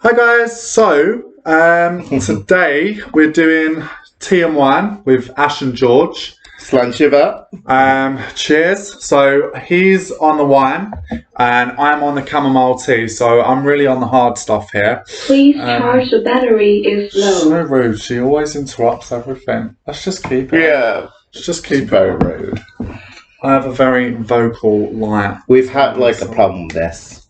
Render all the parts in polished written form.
Hi guys, so today we're doing tea and wine with Ash and George. Slanchiver. Cheers. So he's on the wine and I'm on the chamomile tea, so I'm really on the hard stuff here. Please charge the battery is low. So rude, she always interrupts everything. Let's just keep it. Yeah. Let's just keep it. Very rude. I have a very vocal liar. We've had like a problem with this.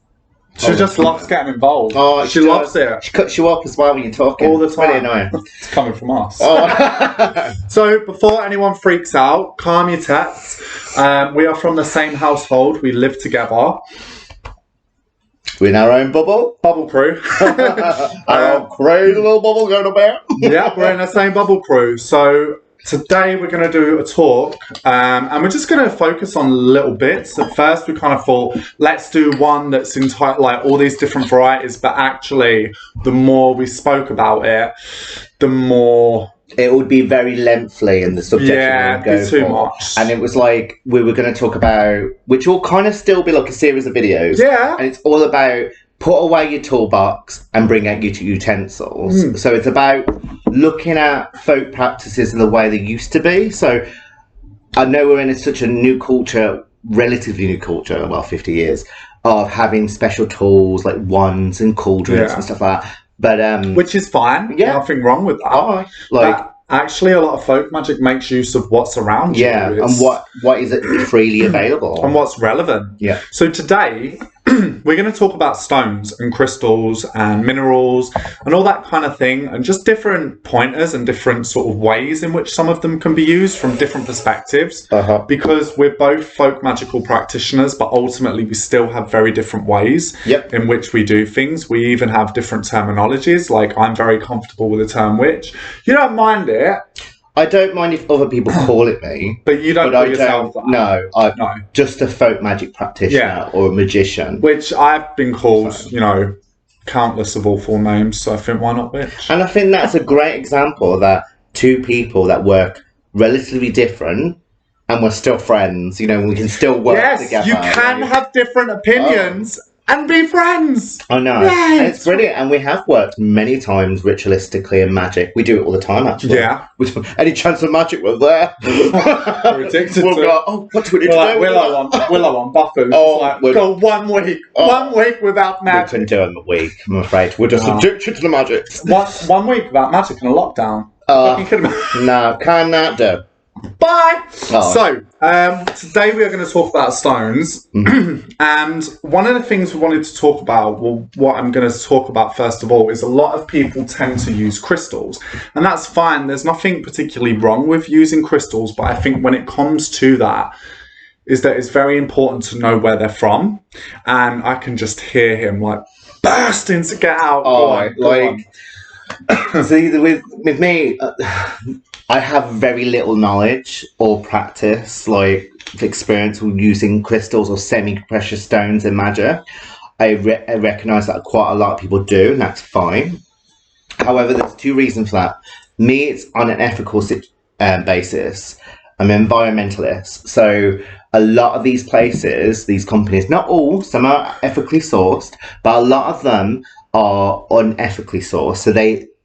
She just loves getting involved. Oh, she loves it. She cuts you up as well when you're talking. All the time. It's really annoying. It's coming from us. Oh. So, before anyone freaks out, calm your tits. We are from the same household. We live together. We're in our own bubble. Bubble crew. Our own crazy little bubble going about. Yeah, we're in the same bubble crew. So, today we're going to do a talk, and we're just going to focus on little bits. At first, we kind of thought, let's do one that's entire, like all these different varieties. But actually, the more we spoke about it, the more it would be very lengthy in the subject. Yeah, it'd be too much. And it was like we were going to talk about, which will kind of still be like a series of videos. Yeah, and it's all about put away your toolbox and bring out your utensils. So it's about looking at folk practices in the way they used to be. So I know we're in such a new culture, relatively new culture, well, 50 years, of having special tools like wands and cauldrons and stuff like that. But which is fine. Yeah, nothing wrong with that. Oh, actually, a lot of folk magic makes use of what's around you. Yeah, and what is it freely available, and what's relevant. Yeah. So today we're going to talk about stones and crystals and minerals and all that kind of thing, and just different pointers and different sort of ways in which some of them can be used from different perspectives. Because we're both folk magical practitioners, but ultimately we still have very different ways in which we do things. We even have different terminologies. Like, I'm very comfortable with the term witch. You don't mind it. I don't mind if other people call it me. But you don't call yourself that. No, I'm just a folk magic practitioner or a magician. Which I've been called, countless of awful names, so I think why not witch? And I think that's a great example that two people that work relatively different and we're still friends, we can still work together. Yes, you can have different opinions and be friends. I know. Right. And it's brilliant. And we have worked many times ritualistically in magic. We do it all the time, actually. Yeah. Any chance of magic we're there. We're addicted we'll to go, what do we need to do? Willow on Buffers. Go 1 week. 1 week without magic. We couldn't do it in a week, I'm afraid. We're just addicted to the magic. 1 week without magic in a lockdown. No, cannot do. Bye! So, today we are going to talk about stones. And one of the things we wanted to talk about, well, what I'm going to talk about first of all, is a lot of people tend to use crystals. And that's fine. There's nothing particularly wrong with using crystals. But I think when it comes to that, is that it's very important to know where they're from. And I can just hear him like bursting to get out. See, with me, I have very little knowledge or practice, like experience with using crystals or semi-precious stones in magic. I recognise that quite a lot of people do, and that's fine. However, there's two reasons for that. Me, it's on an ethical basis. I'm an environmentalist, so a lot of these places, these companies, not all, some are ethically sourced, but a lot of them are unethically sourced. So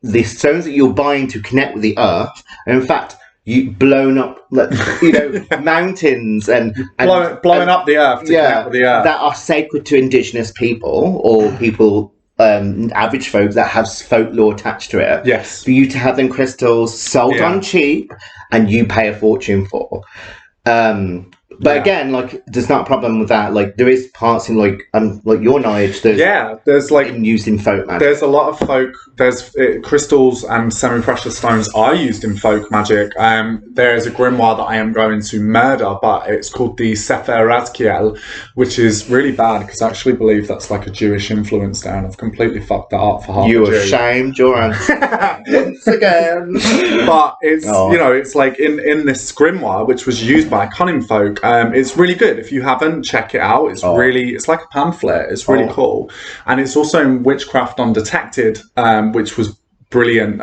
the stones that you're buying to connect with the earth, and in fact, you blown up, mountains and blowing up the earth to connect with the earth, that are sacred to indigenous people or people, average folk that have folklore attached to it. Yes, for you to have them crystals sold on cheap, and you pay a fortune for. But again, there's not a problem with that. There is parts in your knowledge. There's used in folk magic. There's a lot of folk. There's crystals and semi-precious stones are used in folk magic. There is a grimoire that I am going to murder, but it's called the Sefer Razkiel, which is really bad because I actually believe that's like a Jewish influence there, and I've completely fucked that up for half. You have shamed your answer once again. But it's it's like in this grimoire, which was used by cunning folk. It's really good. If you haven't, check it out. It's it's like a pamphlet. It's really cool. And it's also in Witchcraft Undetected, which was brilliant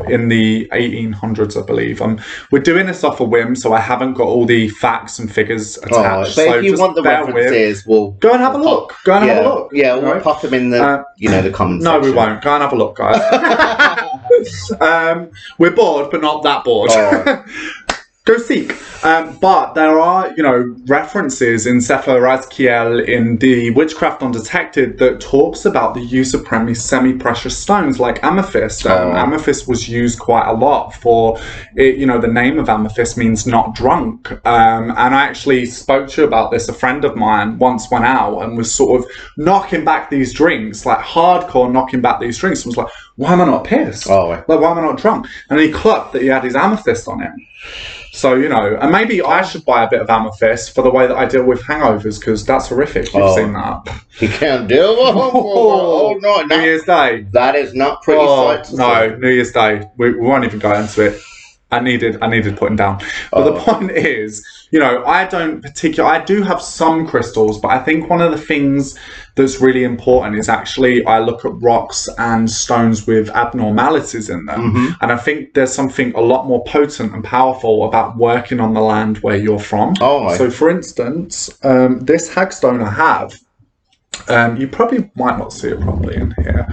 in the 1800s, I believe. We're doing this off a whim, so I haven't got all the facts and figures attached. But if you want the references, we'll go and have a look. Go and have a look. Yeah, we'll pop them in the the comments. No, we won't. Go and have a look, guys. We're bored, but not that bored. Go seek. But there are, references in Sefer Razkiel in the Witchcraft Undetected that talks about the use of semi-precious stones like amethyst. Amethyst was used quite a lot for, the name of amethyst means not drunk. And I actually spoke to you about this. A friend of mine once went out and was sort of knocking back these drinks, like hardcore knocking back these drinks, and was like, why am I not pissed? Like, why am I not drunk? And he clocked that he had his amethyst on him. So, and maybe I should buy a bit of amethyst for the way that I deal with hangovers, because that's horrific. You've seen that. You can't deal with no. New Year's Day. That is not pretty sight to see. New Year's Day. We won't even go into it. I needed putting down. But the point is, I do have some crystals, but I think one of the things that's really important is actually I look at rocks and stones with abnormalities in them. And I think there's something a lot more potent and powerful about working on the land where you're from. So for instance, this Hackstone I have, you probably might not see it properly in here.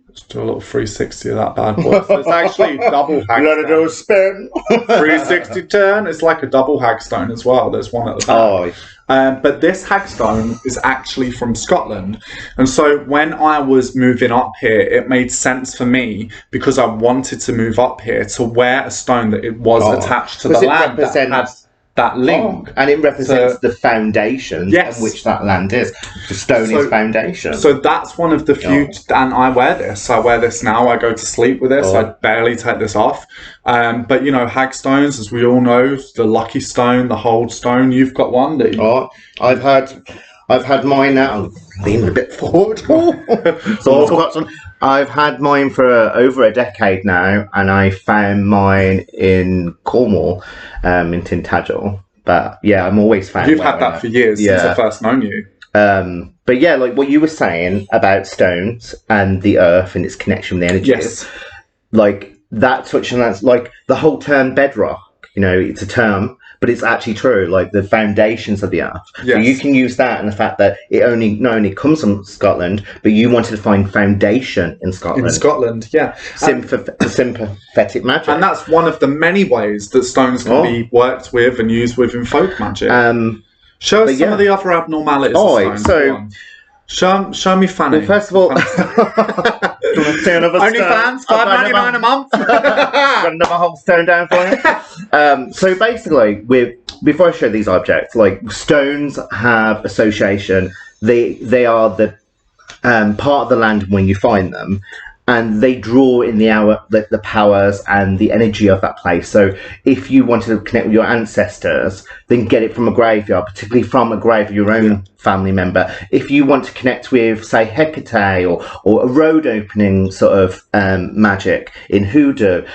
Let's do a little 360 of that bad boy. So it's actually double Hackstone. Let it do a spin. 360 turn. It's like a double Hackstone as well. There's one at the back. But this Hackstone is actually from Scotland. And so when I was moving up here, it made sense for me, because I wanted to move up here, to wear a stone that it was attached to the land that had that link. And it represents the foundation on which that land is. The stone is foundation. So that's one of the few, and I wear this. I wear this now. I go to sleep with this. I barely take this off. But, Hagstones, as we all know, the lucky stone, the hold stone. You've got one, do you? I've had mine now. I'm leaning a bit forward. I've had mine for over a decade now, and I found mine in Cornwall, in Tintagel. But yeah, I'm always found. You've had that for years since I first known you. But yeah, like what you were saying about stones and the earth and its connection with the energies, like that touch on that's like the whole term bedrock. It's a term, but it's actually true. Like the foundations of the earth. So you can use that and the fact that it not only comes from Scotland, but you wanted to find foundation in Scotland. In Scotland, yeah. Sympathetic magic. And that's one of the many ways that stones can be worked with and used with in folk magic. Show us some of the other abnormalities of stones. Show me Fanny. Well, first of all, OnlyFans, $5.99 a month. Got another whole stone down for you. So basically, before I show these objects, like stones have association. They are the part of the land when you find them, and they draw in the powers and the energy of that place. So if you wanted to connect with your ancestors, then get it from a graveyard, particularly from a grave of your own family member. If you want to connect with, say, Hecate or a road opening sort of magic in hoodoo,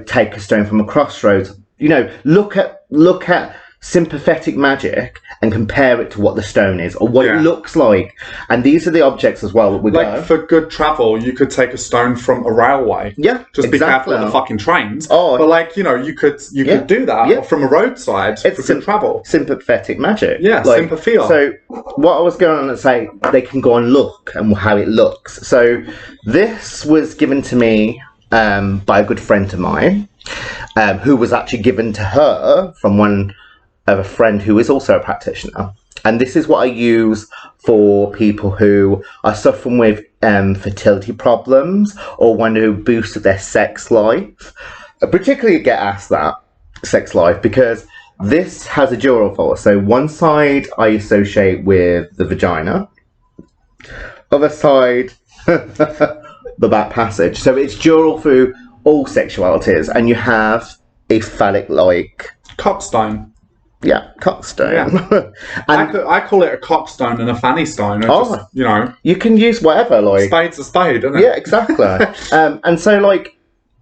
take a stone from a crossroads. Look at sympathetic magic and compare it to what the stone is or what it looks like. And these are the objects as well that we like for good travel, you could take a stone from a railway. Just be careful of the fucking trains. But you could do that from a roadside for good travel. Sympathetic magic. Sympathia. So what I was going on to say, they can go and look and how it looks. So this was given to me by a good friend of mine, who was actually given to her from one of a friend who is also a practitioner. And this is what I use for people who are suffering with fertility problems or want to boost their sex life. Particularly get asked that, sex life, because this has a dual force. So one side I associate with the vagina, other side the back passage. So it's dual through all sexualities, and you have a phallic-like cockstone. Yeah, cockstone. I call it a cockstone and a fanny stone. You can use whatever, like spade's a spade, isn't it? Yeah, exactly. And so, like,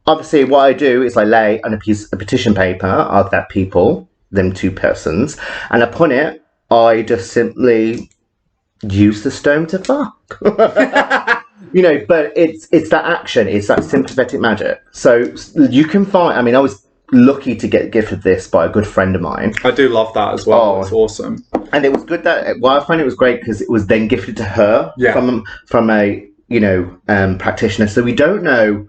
obviously, what I do is I lay on a petition paper of that people, them two persons, and upon it, I just simply use the stone to fuck. you know, but it's that action, it's that sympathetic magic. So you can find. I mean, I was lucky to get gifted this by a good friend of mine. I do love that as well. It's awesome. And it was good that. Well, I find it was great because it was then gifted to her from a practitioner. So we don't know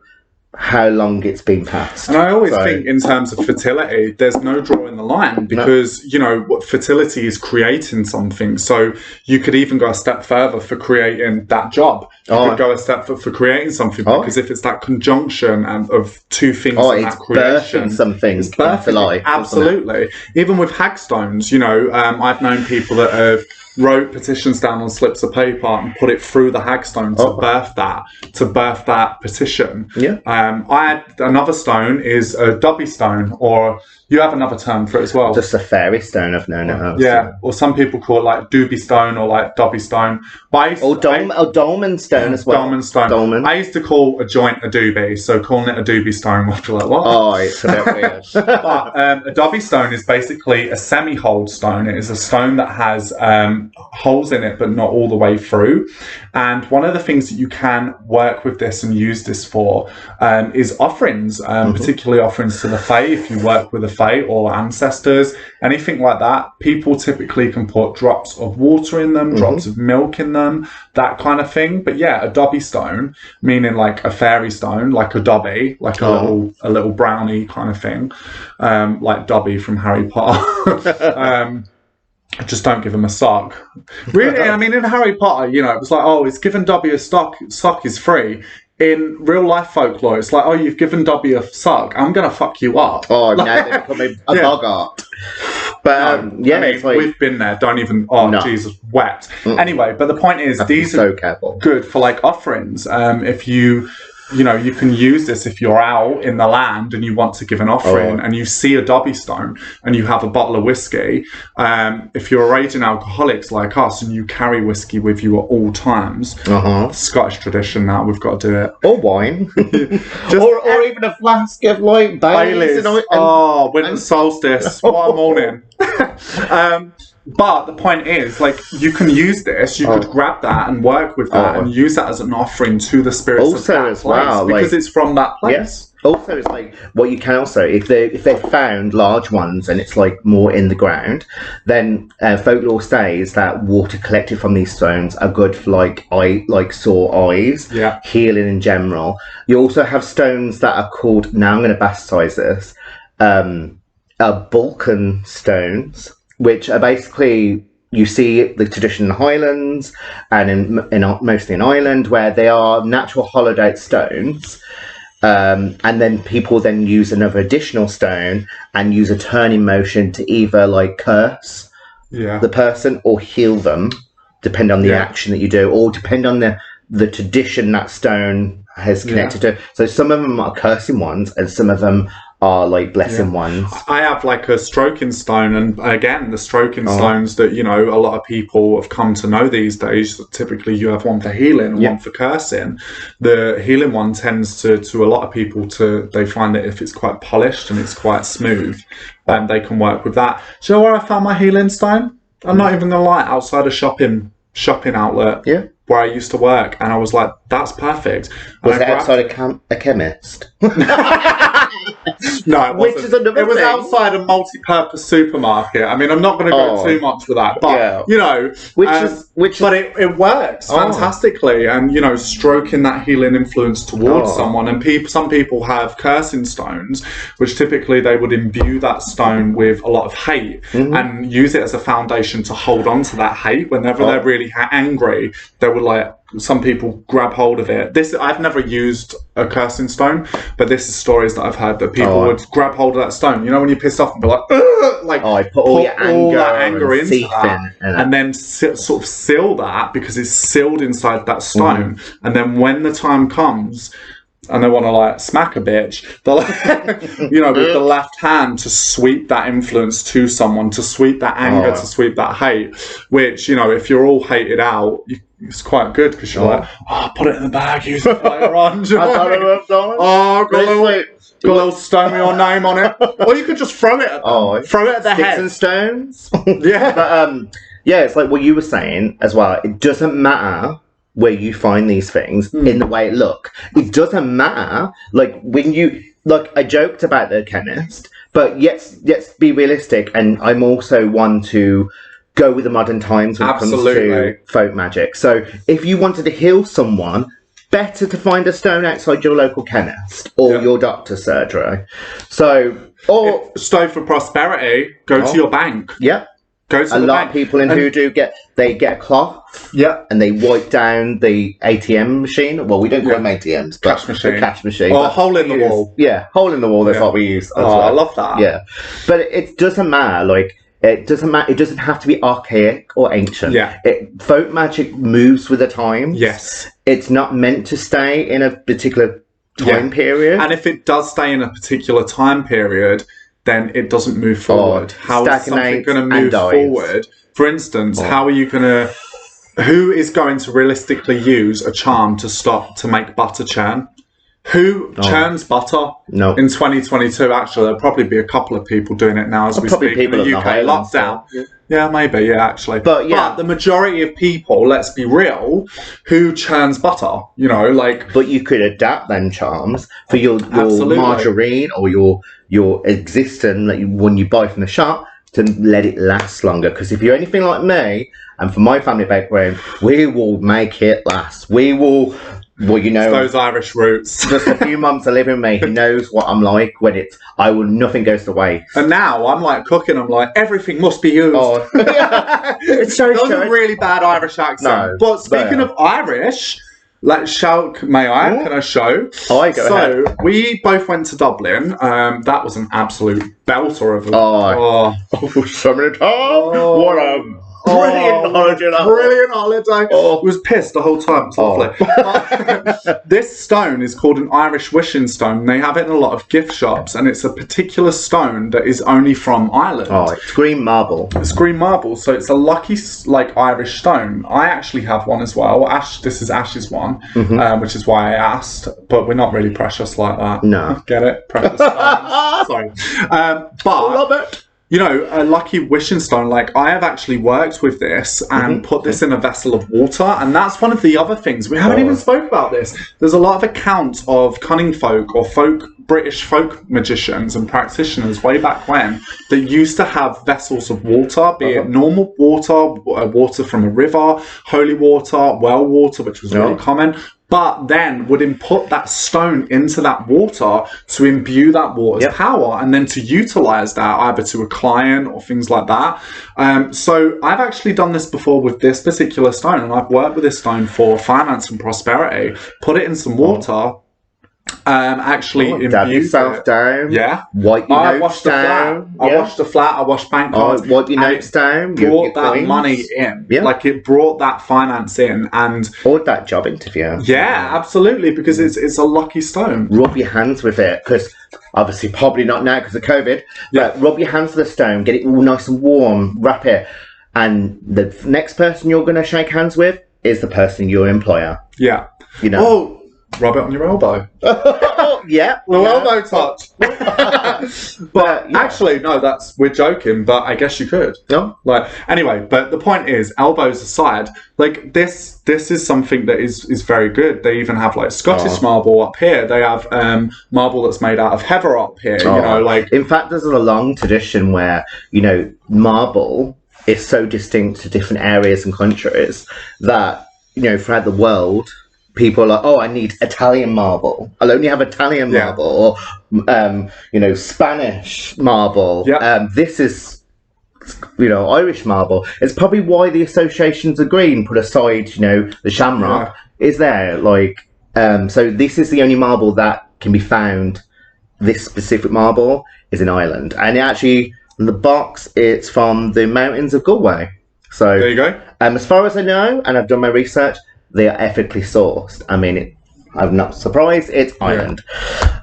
how long it's been passed. And I always think in terms of fertility, there's no drawing the line because, you know, what fertility is creating something. So you could even go a step further for creating that job. You could go a step for creating something because if it's that conjunction of two things in that creation. Something it's birthing life. Absolutely. Even with Hackstones, you know, I've known people that have wrote petitions down on slips of paper and put it through the Hackstone to birth that petition. Yeah. I had another stone is a Dobby stone, or you have another term for it as well. Just a fairy stone, I've known it as. Yeah, or some people call it like Doobie stone or like Dobby stone. Dolmen stone as well. Dolmen stone. Dolmen. I used to call a joint a doobie, so calling it a doobie stone would be like, what? Oh, it's a bit weird. But a Dobby stone is basically a semi-hold stone. It is a stone that has holes in it, but not all the way through. And one of the things that you can work with this and use this for is offerings, particularly offerings to the Fae. If you work with the Fae or ancestors, anything like that, people typically can put drops of water in them, drops of milk in them, that kind of thing. But yeah, a Dobby stone, meaning like a fairy stone, like a Dobby, like a little brownie kind of thing, like Dobby from Harry Potter. Just don't give him a sock. Really, I mean, in Harry Potter, you know, it was like, oh, it's given Dobby a sock is free. In real life folklore, it's like, oh, you've given Dobby a sock, I'm going to fuck you up. Oh, now they're becoming a boggart. But, I mean, it's like, we've been there. Don't even, Jesus, wept. Anyway, but the point is, these so are careful. Good for like offerings. If you know, you can use this if you're out in the land and you want to give an offering and you see a Dobby stone and you have a bottle of whiskey. If you're a raging alcoholics like us and you carry whiskey with you at all times, Scottish tradition now, we've got to do it. Or wine. or even a flask of like Baileys. Winter solstice. What a morning. But the point is, like, you can use this. You could grab that and work with that and use that as an offering to the spirits of that place because it's from that place. Yes. Also, it's like what you can also, if they've found large ones and it's like more in the ground, then folklore says that water collected from these stones are good for like sore eyes, healing in general. You also have stones that are called, now I'm going to bastardize this, Balkan stones, which are basically, you see the tradition in the Highlands and mostly in Ireland, where they are natural hollowed out stones. And then people then use another additional stone and use a turning motion to either like curse the person or heal them, depending on the action that you do, or depend on the tradition that stone has connected to. So some of them are cursing ones and some of them are like blessing ones. I have like a stroking stone, and again, the stroking stones that, you know, a lot of people have come to know these days. Typically you have one for healing and one for cursing. The healing one tends to a lot of people they find that if it's quite polished and it's quite smooth, they can work with that. Do you know where I found my healing stone? I'm not even gonna lie, outside a shopping outlet where I used to work, and I was like, that's perfect. And was it outside a chemist? No, it wasn't. Which is another It was thing. outside a multi-purpose supermarket. I mean, I'm not going to go too much with that, but you know, but it works fantastically, and you know, stroking that healing influence towards someone. And some people have cursing stones, which typically they would imbue that stone with a lot of hate and use it as a foundation to hold on to that hate. Whenever they're really angry, they would like. Some people grab hold of it. I've never used a cursing stone, but this is stories that I've heard that people would grab hold of that stone. You know, when you're pissed off and be like, put all that anger into that, and and then sort of seal that because it's sealed inside that stone. And then when the time comes and they want to like smack a bitch, they'll like, you know, with the left hand to sweep that influence to someone, to sweep that anger, to sweep that hate, which, you know, if you're all hated out, it's quite good because you're like, put it in the bag, use it later on. Got a little stone with your name on it. Or you could just throw it at them. Throw it at their head. And stones. But it's like what you were saying as well. It doesn't matter where you find these things in the way it look. It doesn't matter. Like when you I joked about the chemist, but let's be realistic. And I'm also one to go with the modern times when it comes to folk magic. So if you wanted to heal someone, better to find a stone outside your local chemist or your doctor's surgery. So, or stone for prosperity, go to your bank. Yeah. Go to a lot of people in Hoodoo get a cloth, and they wipe down the ATM machine. Well, we don't call them ATMs, but cash machine, or a hole in the wall. Yeah, hole in the wall. That's what we use. I love that. Yeah, but it doesn't matter. Like it doesn't matter. It doesn't have to be archaic or ancient. Yeah, folk magic moves with the times. Yes, it's not meant to stay in a particular time period. And if it does stay in a particular time period, then it doesn't move forward. How is something going to move forward? For instance, how are you going to... Who is going to realistically use a charm to make butter churn? Who churns butter in 2022? Actually, there'll probably be a couple of people doing it now as we speak in the UK lockdown. Yeah, maybe, actually. But the majority of people, let's be real, who churns butter, But you could adapt them charms for your margarine or your existing when you buy from the shop to let it last longer. Because if you're anything like me, and for my family background, we will make it last. We will... Well, it's those Irish roots. Just a few months of living with me, he knows what I'm like when nothing goes to waste. And now I'm like cooking, I'm like, everything must be used. Oh. It's so That was a really bad Irish accent. No, but speaking of Irish, can I show? Go ahead. We both went to Dublin. That was an absolute belter of what a... Brilliant holiday. I was pissed the whole time. It's lovely. This stone is called an Irish wishing stone. They have it in a lot of gift shops, and it's a particular stone that is only from Ireland. It's green marble. It's green marble, so it's a lucky Irish stone. I actually have one as well. This is Ash's one, which is why I asked. But we're not really precious like that. No, get it? Precious stones. Sorry, but I love it. A lucky wishing stone, I have actually worked with this and put this in a vessel of water, and that's one of the other things. We haven't even spoke about this. There's a lot of accounts of cunning folk or British folk magicians and practitioners way back when that used to have vessels of water, be it normal water, water from a river, holy water, well water, which was really common, but then would input that stone into that water to imbue that water's power and then to utilize that either to a client or things like that. So I've actually done this before with this particular stone, and I've worked with this stone for finance and prosperity, put it in some water, dab yourself down. Yeah. Wipe your notes down. I washed the flat. I washed bank cards. Wipe your notes down. Brought that money in. Yeah. It brought that finance in, and or that job interview. Yeah, absolutely, because it's a lucky stone. Rub your hands with it, because obviously probably not now because of COVID. But rub your hands with the stone, get it all nice and warm, wrap it, and the next person you're going to shake hands with is the person your employer. Yeah. Rub it on your elbow. Elbow touch. But actually, no, we're joking, but I guess you could. No. Anyway, but the point is, elbows aside, this is something that is very good. They even have Scottish marble up here. They have marble that's made out of heather up here. In fact, there's a long tradition where marble is so distinct to different areas and countries that throughout the world, people are like, I need Italian marble. I'll only have Italian marble, or Spanish marble. This is, Irish marble. It's probably why the associations are green. Put aside, the shamrock is there. So this is the only marble that can be found. This specific marble is in Ireland, and actually, in the box, it's from the mountains of Galway. So there you go. As far as I know, and I've done my research, they are ethically sourced. I mean, I'm not surprised. It's Ireland.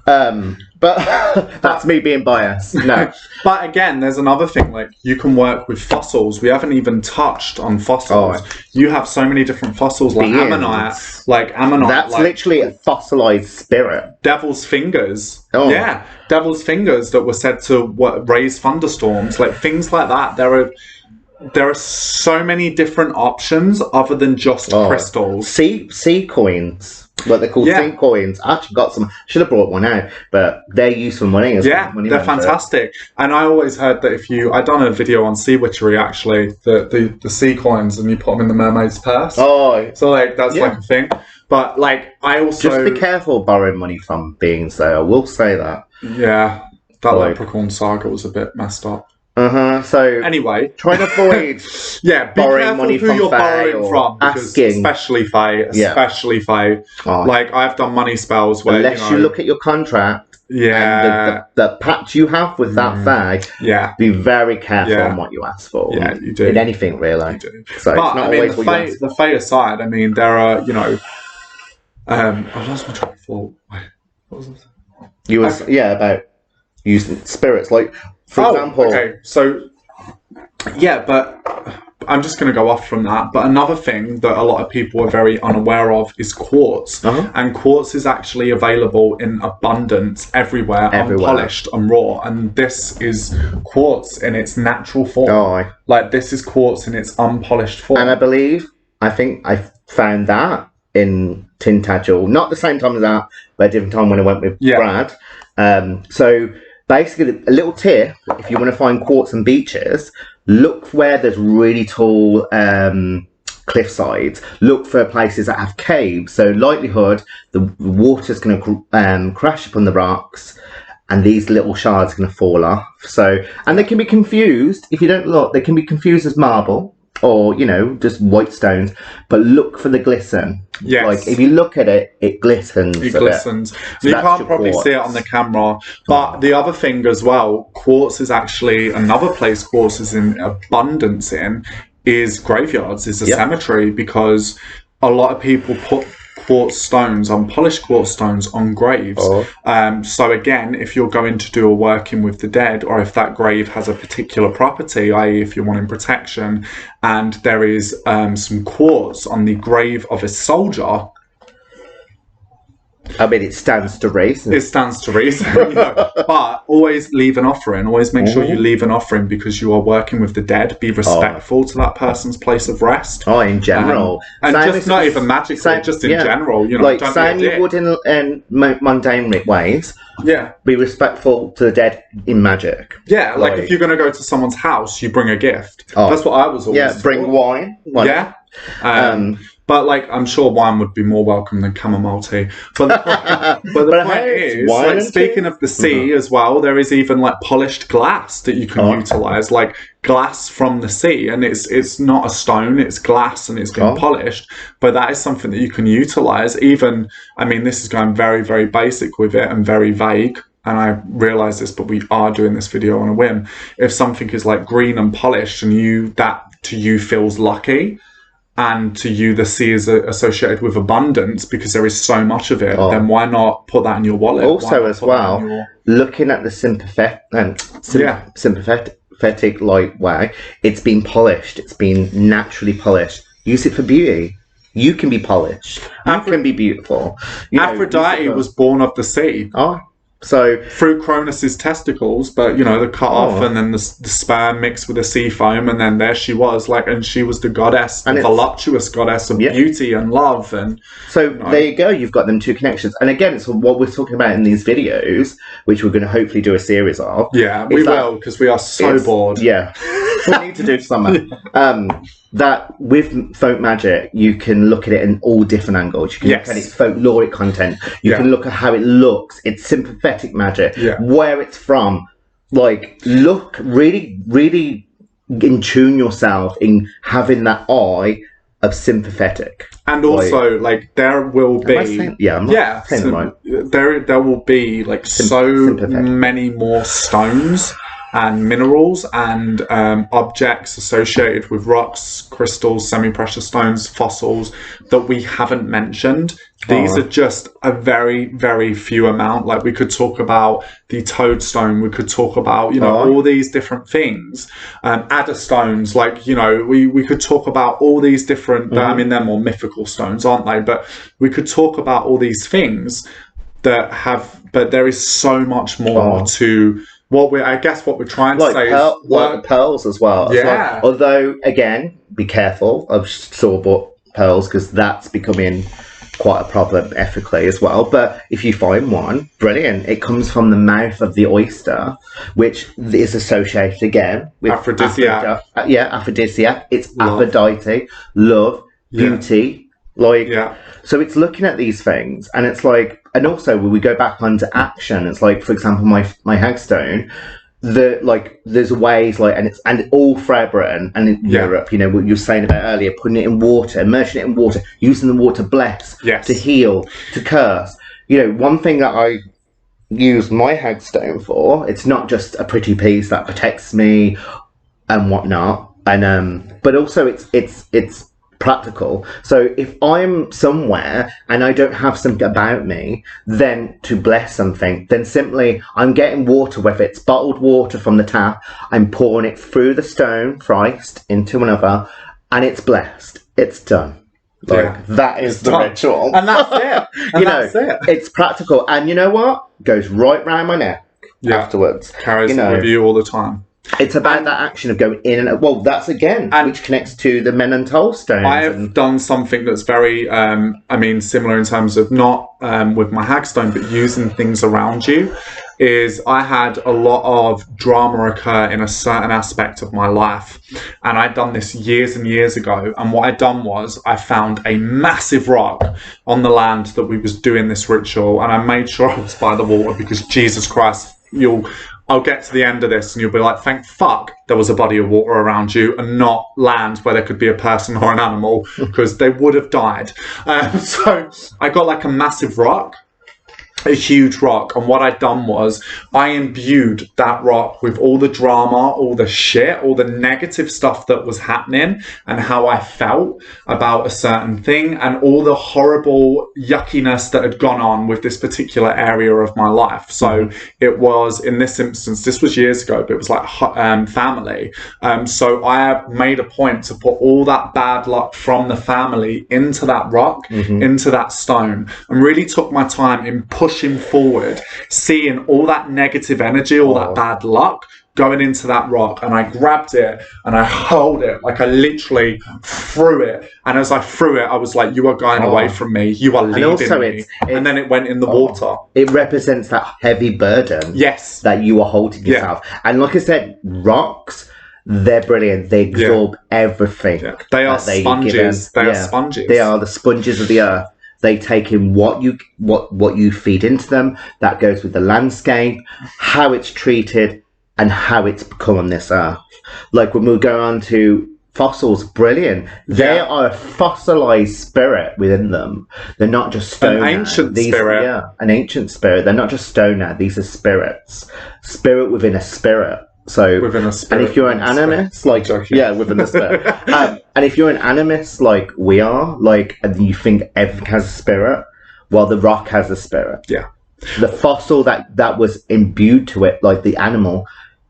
But that's me being biased. No. But again, there's another thing. You can work with fossils. We haven't even touched on fossils. You have so many different fossils, ammonite. That's literally a fossilized spirit. Devil's fingers. Yeah. Devil's fingers that were said to raise thunderstorms. Things like that. There are... there are so many different options other than just crystals. Sea coins. What they're called, sea coins. I actually got some. Should have brought one out, but they're useful money as well. Yeah, they're fantastic. And I always heard that I'd done a video on sea witchery actually, the sea coins, and you put them in the mermaid's purse. Oh, so like that's like a thing. But like I also just be careful borrowing money from beings. Though I will say that. Yeah, that leprechaun saga was a bit messed up. So anyway, try to avoid be borrowing money who from you're Faye borrowing from, asking, especially Faye. Like I've done money spells where unless you look at your contract, and the pact you have with that Faye, be very careful on what you ask for. Yeah, you do in anything really. So but it's not I mean, always what you ask. the Faye aside, I mean, there are I lost my train of thought. What was it? You was about using spirits like. For example, okay, so but I'm just going to go off from that. But another thing that a lot of people are very unaware of is quartz, and quartz is actually available in abundance everywhere. Unpolished and raw. And this is quartz in its natural form. Like this is quartz in its unpolished form. And I think I found that in Tintagel, not the same time as that, but a different time when I went with Brad. So. Basically, a little tip, if you want to find quartz and beaches, look where there's really tall cliff sides. Look for places that have caves. So likelihood, the water's going to crash upon the rocks and these little shards are going to fall off. So, and they can be confused, if you don't look, they can be confused as marble or, just white stones, but look for the glisten. Yes. Like, if you look at it, it glistens. It glistens. So you can't probably quartz. See it on the camera. But the other thing as well, quartz is actually, another place quartz is in abundance is graveyards, is a cemetery, because a lot of people put quartz stones, unpolished quartz stones on graves. So again, if you're going to do a working with the dead, or if that grave has a particular property, i.e. if you're wanting protection, and there is some quartz on the grave of a soldier, I mean, it stands to reason. It stands to reason, but always leave an offering. Always make sure you leave an offering, because you are working with the dead. Be respectful to that person's place of rest. In general. And just not even magically, just in general. Like, same you would in mundane ways. Yeah. Be respectful to the dead in magic. Yeah, like if you're going to go to someone's house, you bring a gift. That's what I was always taught. Bring wine. Yeah. But like, I'm sure wine would be more welcome than chamomile tea. But the point is, like, speaking of the sea as well, there is even like polished glass that you can utilize, like glass from the sea, and it's not a stone, it's glass, and it's been polished. But that is something that you can utilize. Even, I mean, this is going very, very basic with it and very vague. And I realise this, but we are doing this video on a whim. If something is like green and polished, and that to you feels lucky, and to you the sea is associated with abundance because there is so much of it, then why not put that in your wallet? Also, as well, looking at the sympathetic light way, it's been polished, it's been naturally polished. Use it for beauty. You can be polished. You can be beautiful. Aphrodite was born of the sea. So through Cronus's testicles, but they're cut off, and then the sperm mixed with the sea foam, and then there she was, and she was the goddess, the voluptuous goddess of beauty and love, and so there you go. You've got them two connections, and again, it's what we're talking about in these videos, which we're going to hopefully do a series of. Yeah, we will, because we are so bored. Yeah, we need to do something. That with folk magic, you can look at it in all different angles. You can look at its folkloric content. You can look at how it looks. It's sympathetic magic. Where it's from. Like, look, really, really in tune yourself in having that eye of sympathetic. And also, there will be... I'm not saying it right. There will be, so many more stones and minerals and objects associated with rocks, crystals, semi-precious stones, fossils that we haven't mentioned. These are just a very, very few amount. Like, we could talk about the toadstone. We could talk about, all these different things. Adder stones, we could talk about all these different... I mean, they're more mythical stones, aren't they? But we could talk about all these things that have... But there is so much more to I guess what we're trying to say is like pearls as well. Yeah. Although, again, be careful of store-bought pearls because that's becoming quite a problem ethically as well. But if you find one, brilliant. It comes from the mouth of the oyster, which is associated again with aphrodisiac. Aphrodisiac. It's Love. Aphrodite, love, beauty. So it's looking at these things, and it's like, and also when we go back onto action, it's like, for example, my Hackstone. There's ways and all throughout Britain and in Europe, you know, what you were saying about earlier, putting it in water, immersing it in water, using the water to bless, to heal, to curse. You know, one thing that I use my Hackstone for, it's not just a pretty piece that protects me and whatnot, and but also it's practical. So if I'm somewhere and I don't have something about me, then to bless something, then simply I'm getting water, whether it's bottled water from the tap, I'm pouring it through the stone thrice into another, and it's blessed. It's done. That is the ritual. And that's it. And that's it. It's practical. And you know what? Goes right round my neck afterwards. Carries with you all the time. It's about that action of going in and out. Well, that's again, which connects to the men and toll stones. I have done something that's very, similar in terms of not with my Hackstone, but using things around you. Is I had a lot of drama occur in a certain aspect of my life, and I'd done this years and years ago. And what I'd done was I found a massive rock on the land that we was doing this ritual, and I made sure I was by the water because Jesus Christ, I'll get to the end of this and you'll be like, thank fuck there was a body of water around you and not land where there could be a person or an animal, because they would have died. So I got like a massive rock, a huge rock, and what I'd done was I imbued that rock with all the drama, all the shit, all the negative stuff that was happening and how I felt about a certain thing and all the horrible yuckiness that had gone on with this particular area of my life. So it was, in this instance, this was years ago, but it was like family. So I made a point to put all that bad luck from the family into that rock, into that stone, and really took my time in pushing forward, seeing all that negative energy, all that bad luck going into that rock, and I grabbed it and I held it, like I literally threw it, and as I threw it I was like, you are going away from me, you are leaving me, and then it went in the water. It represents that heavy burden that you are holding yourself. And like I said, rocks, they're brilliant. They absorb everything. They are sponges. They are sponges. They are the sponges of the earth. They take in what you feed into them. That goes with the landscape, how it's treated, and how it's become on this earth. Like when we go on to fossils, brilliant. They are a fossilized spirit within them. They're not just stone. An ancient spirit. Yeah, an ancient spirit. They're not just stone now. These are spirits. Spirit within a spirit. So, within a spirit, and if you're an animist, within a spirit, and if you're an animist like we are, and you think everything has a spirit, well, the rock has a spirit. Yeah, the fossil that was imbued to it, like the animal,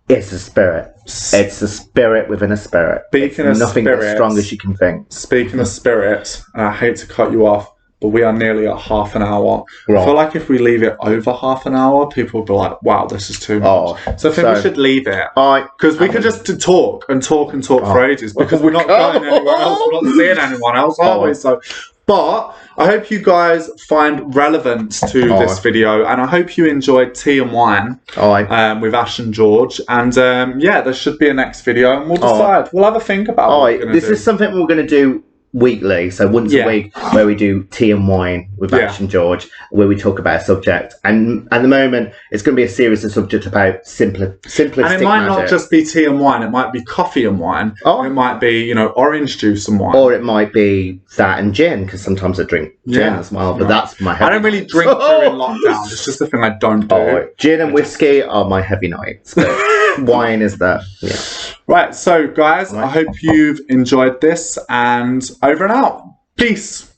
is a spirit. It's a spirit within a spirit. Speaking of nothing spirits, as strong as you can think. Speaking of spirits, and I hate to cut you off, but we are nearly at half an hour. Right. I feel like if we leave it over half an hour, people will be like, wow, this is too much. So I think we should leave it. Because we could just talk for ages, because we're not going anywhere else. We're not seeing anyone else, are we? So, but I hope you guys find relevance to this video, and I hope you enjoyed Tea and Wine with Ash and George. And there should be a next video, and we'll decide. We'll have a think about what we're going to do. This is something we're going to do weekly, so once a week, where we do Tea and Wine with Ash and George, where we talk about a subject. And at the moment, it's going to be a series of subjects about simplistic And it might magic. not just be tea and wine, it might be coffee and wine. It might be, orange juice and wine. Or it might be that and gin, because sometimes I drink gin as well, but that's my heavy I don't really drink during lockdown, it's just a thing I don't do. Gin and whiskey are my heavy nights, but wine is that, Right, so guys, I hope you've enjoyed this, and over and out. Peace.